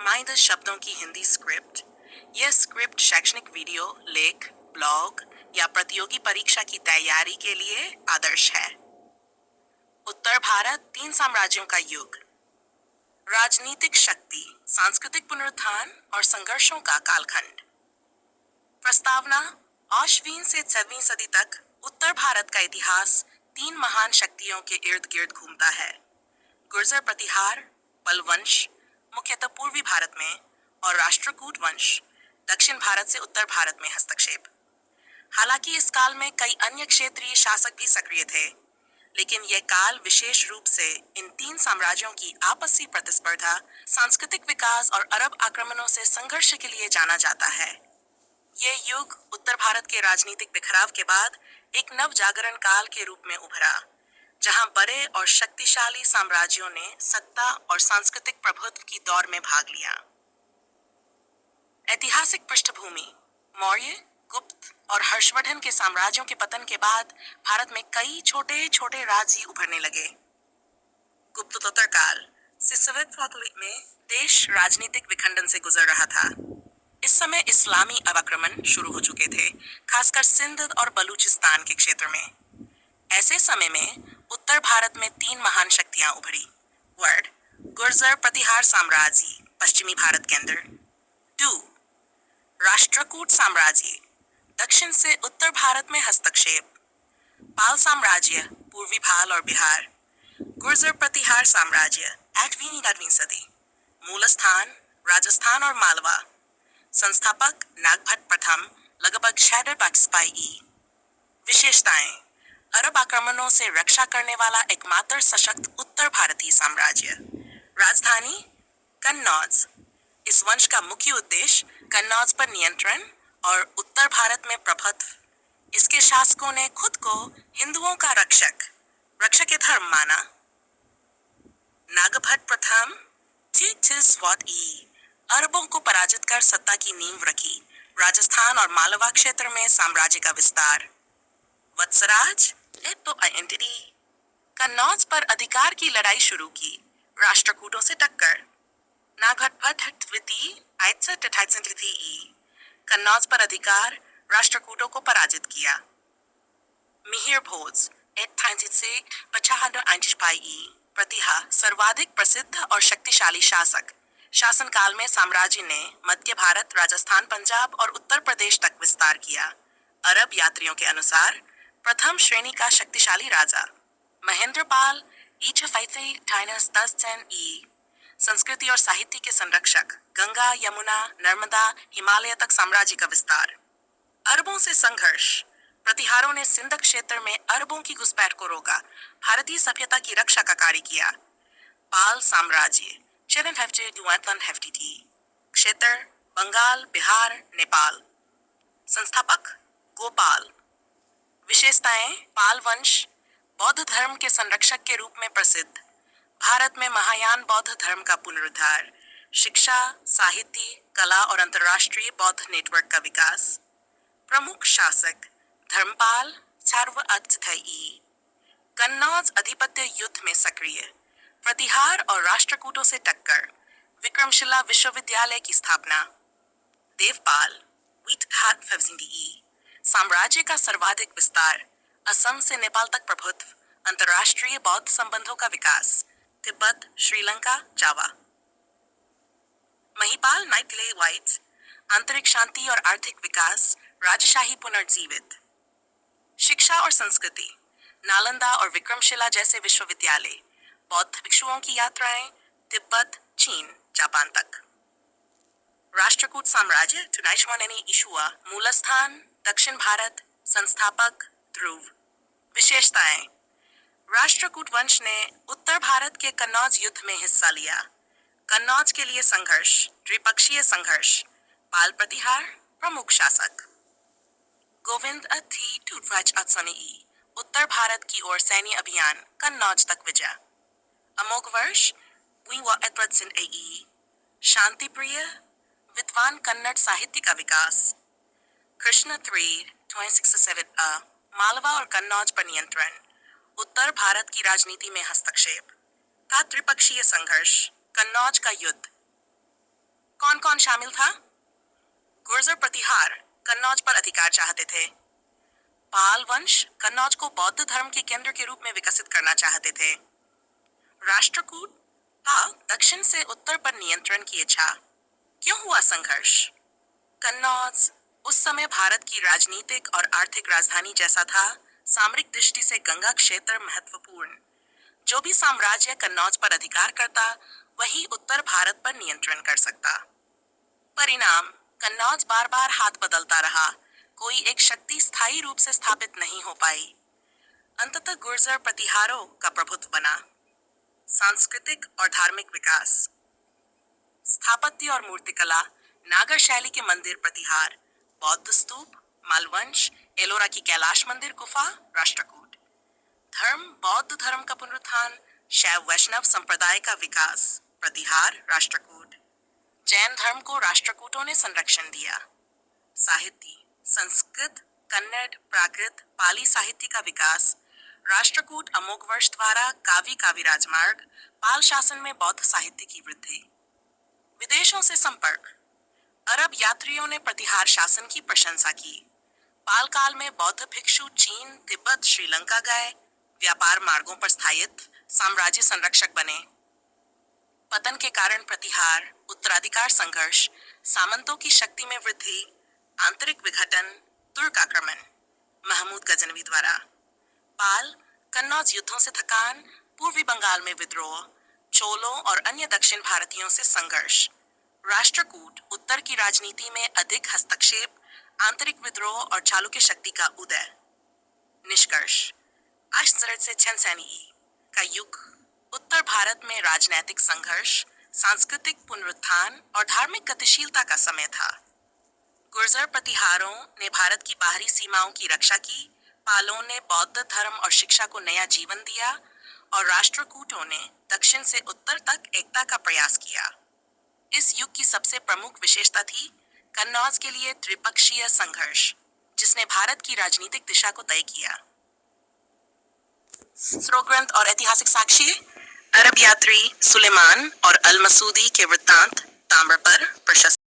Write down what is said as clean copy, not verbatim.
Mind शब्दों की Hindi script. यह स्क्रिप्ट शैक्षणिक वीडियो, लेख, ब्लॉग या प्रतियोगी परीक्षा की तैयारी के लिए आदर्श है। उत्तर भारत, 3 साम्राज्यों का युग। राजनीतिक शक्ति, सांस्कृतिक पुनरुत्थान और संघर्षों का कालखंड। प्रस्तावना: अश्विन से 7वीं सदी तक उत्तर भारत का इतिहास 3 महान शक्तियों के इर्द गिर्द घूमता है। गुर्जर प्रतिहार, पल वंश मुख्यतः पूर्वी भारत में, और राष्ट्रकूट वंश दक्षिण भारत से उत्तर भारत में हस्तक्षेप। हालांकि इस काल में कई अन्य क्षेत्रीय शासक भी सक्रिय थे, लेकिन यह काल विशेष रूप से इन 3 साम्राज्यों की आपसी प्रतिस्पर्धा, सांस्कृतिक विकास और अरब आक्रमणों से संघर्ष के लिए जाना जाता है। यह युग उत्तर भारत के राजनीतिक बिखराव के बाद एक नव जागरण काल के रूप में उभरा, जहां बड़े और शक्तिशाली साम्राज्यों ने सत्ता और सांस्कृतिक प्रभुत्व की दौड़ में भाग लिया। ऐतिहासिक पृष्ठभूमि: मौर्य, गुप्त और हर्षवर्धन के साम्राज्यों के पतन के बाद भारत में कई छोटे छोटे राज्य उभरने लगे। गुप्तोत्तर काल में देश राजनीतिक विखंडन से गुजर रहा था। इस समय इस्लामी आक्रमण शुरू हो चुके थे, खासकर सिंध और बलूचिस्तान के क्षेत्र में। ऐसे समय में उत्तर भारत में 3 महान शक्तियां उभरी। वर्ड: गुर्जर प्रतिहार साम्राज्य, पश्चिमी भारत के अंदर। 2. राष्ट्रकूट साम्राज्य, दक्षिण से उत्तर भारत में हस्तक्षेप। पाल साम्राज्य, पूर्वी भाल और बिहार। गुर्जर प्रतिहार साम्राज्य, 8वीं सदी। मूल स्थान: राजस्थान और मालवा। संस्थापक: नागभट्ट प्रथम, लगभग 650 ई। विशेषताएं: अरब आक्रमणों से रक्षा करने वाला एकमात्र सशक्त उत्तर भारतीय साम्राज्य। राजधानी: कन्नौज। इस वंश का मुख्य उद्देश्य कन्नौज पर नियंत्रण और उत्तर भारत में प्रभुत्व। इसके शासकों ने खुद को हिंदुओं का रक्षक धर्म माना। नागभट्ट प्रथम अरबों को पराजित कर सत्ता की नींव रखी। राजस्थान और मालवा क्षेत्र में साम्राज्य का विस्तार। वत्सराज कन्नौज पर अधिकार की लड़ाई शुरू की, राष्ट्रकूटों से टक्कर। नागभट्ट द्वितीय कन्नौज पर अधिकार, राष्ट्रकूटों को पराजित किया। मिहिर भोज प्रतिहा, सर्वाधिक प्रसिद्ध और शक्तिशाली शासक। शासनकाल में साम्राज्य ने मध्य भारत, राजस्थान, पंजाब और उत्तर प्रदेश तक विस्तार किया। अरब यात्रियों के अनुसार प्रथम श्रेणी का शक्तिशाली राजा। महेंद्रपाल संस्कृति और साहित्य के संरक्षक। गंगा, यमुना, नर्मदा, हिमालय तक साम्राज्य का विस्तार। अरबों से संघर्ष: प्रतिहारों ने सिंध क्षेत्र में अरबों की घुसपैठ को रोका, भारतीय सभ्यता की रक्षा का कार्य किया। पाल साम्राज्य, क्षेत्र: बंगाल, बिहार, नेपाल। संस्थापक: गोपाल। विशेषताएं: पाल वंश बौद्ध धर्म के संरक्षक के रूप में प्रसिद्ध। भारत में महायान बौद्ध धर्म का पुनरुद्धार। शिक्षा, साहित्य, कला और अंतर्राष्ट्रीय बौद्ध नेटवर्क का विकास। प्रमुख शासक: धर्मपाल कन्नौज अधिपत्य युद्ध में सक्रिय। प्रतिहार और राष्ट्रकूटों से टक्कर। विक्रमशिला विश्वविद्यालय की स्थापना। देवपाल साम्राज्य का सर्वाधिक विस्तार। असम से नेपाल तक प्रभुत्व। अंतर्राष्ट्रीय बौद्ध संबंधों का विकास। तिब्बत, श्रीलंका, जावा। महिपाल आंतरिक शांति और आर्थिक विकास, राजशाही पुनर्जीवित। शिक्षा और संस्कृति: नालंदा और विक्रमशिला जैसे विश्वविद्यालय। बौद्ध भिक्षुओं की यात्राएं, तिब्बत, चीन, जापान तक। राष्ट्रकूट साम्राज्य मूल स्थान: दक्षिण भारत। संस्थापक: ध्रुव। विशेषताएं: राष्ट्रकूट वंश ने उत्तर भारत के कन्नौज युद्ध में हिस्सा लिया। कन्नौज के लिए संघर्ष, द्विपक्षीय संघर्ष। पाल प्रतिहार, प्रमुख शासक। गोविंद उत्तर भारत की ओर सैन्य अभियान, कन्नौज तक विजय। अमोघ वर्ष शांति प्रिय, विद्वान कन्नड़ साहित्य का विकास। कृष्ण 2667 मालवा और कन्नौज पर नियंत्रण। उत्तर भारत की राजनीति में हस्तक्षेप का त्रिपक्षीय संघर्ष। कन्नौज का युद्ध। कौन शामिल था? गुर्जर प्रतिहार कन्नौज पर अधिकार चाहते थे। पाल वंश कन्नौज को बौद्ध धर्म के केंद्र के रूप में विकसित करना चाहते थे। राष्ट्रकूट का दक्षिण से उत्तर पर नियंत्रण की इच्छा। क्यों हुआ संघर्ष? कन्नौज उस समय भारत की राजनीतिक और आर्थिक राजधानी जैसा था। सामरिक दृष्टि से गंगा क्षेत्र महत्वपूर्ण। जो भी साम्राज्य कन्नौज पर अधिकार करता, वही उत्तर भारत पर नियंत्रण कर सकता। परिणाम, कन्नौज बार बार हाथ बदलता रहा। कोई एक शक्ति स्थायी रूप से स्थापित नहीं हो पाई। अंततः गुर्जर प्रतिहारों का प्रभुत्व बना। सांस्कृतिक और धार्मिक विकास। स्थापत्य और मूर्तिकला, नागर शैली के मंदिर प्रतिहार, बौद्ध स्तूप, मालवंश, एलोरा की कैलाश मंदिर गुफा, राष्ट्रकूट। धर्म, बौद्ध धर्म का पुनरुत्थान, शैव वैष्णव संप्रदाय का विकास, प्रतिहार, राष्ट्रकूट। जैन धर्म को राष्ट्रकूटों ने संरक्षण दिया। साहित्य, संस्कृत, कन्नड़, प्राकृत, पाली साहित्य का विकास, राष्ट्रकूट अमोघ वर्ष द्वारा कावी राजमार्ग, पाल शासन में बौद्ध साहित्य की वृद्धि। विदेशों से संपर्क, अरब यात्रियों ने प्रतिहार शासन की प्रशंसा की। पाल काल में बौद्ध भिक्षु चीन, तिब्बत, श्रीलंका गए। व्यापार मार्गों पर स्थायित्व, साम्राज्य संरक्षक बने। पतन के कारण प्रतिहार, उत्तराधिकार संघर्ष, सामंतों की शक्ति में वृद्धि, आंतरिक विघटन, तुर्क आक्रमण, महमूद गजनवी द्वारा। पाल, कन्नौज युद्धों से थकान, पूर्वी बंगाल में विद्रोह, चोलों और अन्य दक्षिण भारतीयों से संघर्ष। राष्ट्रकूट, उत्तर की राजनीति में अधिक हस्तक्षेप, आंतरिक विद्रोह और चालुक्य शक्ति का उदय। निष्कर्ष, 1896 का युग उत्तर भारत में राजनैतिक संघर्ष, सांस्कृतिक पुनरुत्थान और धार्मिक गतिशीलता का समय था। गुर्जर प्रतिहारों ने भारत की बाहरी सीमाओं की रक्षा की, पालों ने बौद्ध धर्म और शिक्षा को नया जीवन दिया और राष्ट्रकूटों ने दक्षिण से उत्तर तक एकता का प्रयास किया। इस युग की सबसे प्रमुख विशेषता थी कन्नौज के लिए त्रिपक्षीय संघर्ष, जिसने भारत की राजनीतिक दिशा को तय किया। स्रोत ग्रंथ और ऐतिहासिक साक्ष्य, अरब यात्री सुलेमान और अल मसूदी के वृत्तांत, ताम्रपर, प्रशस्त।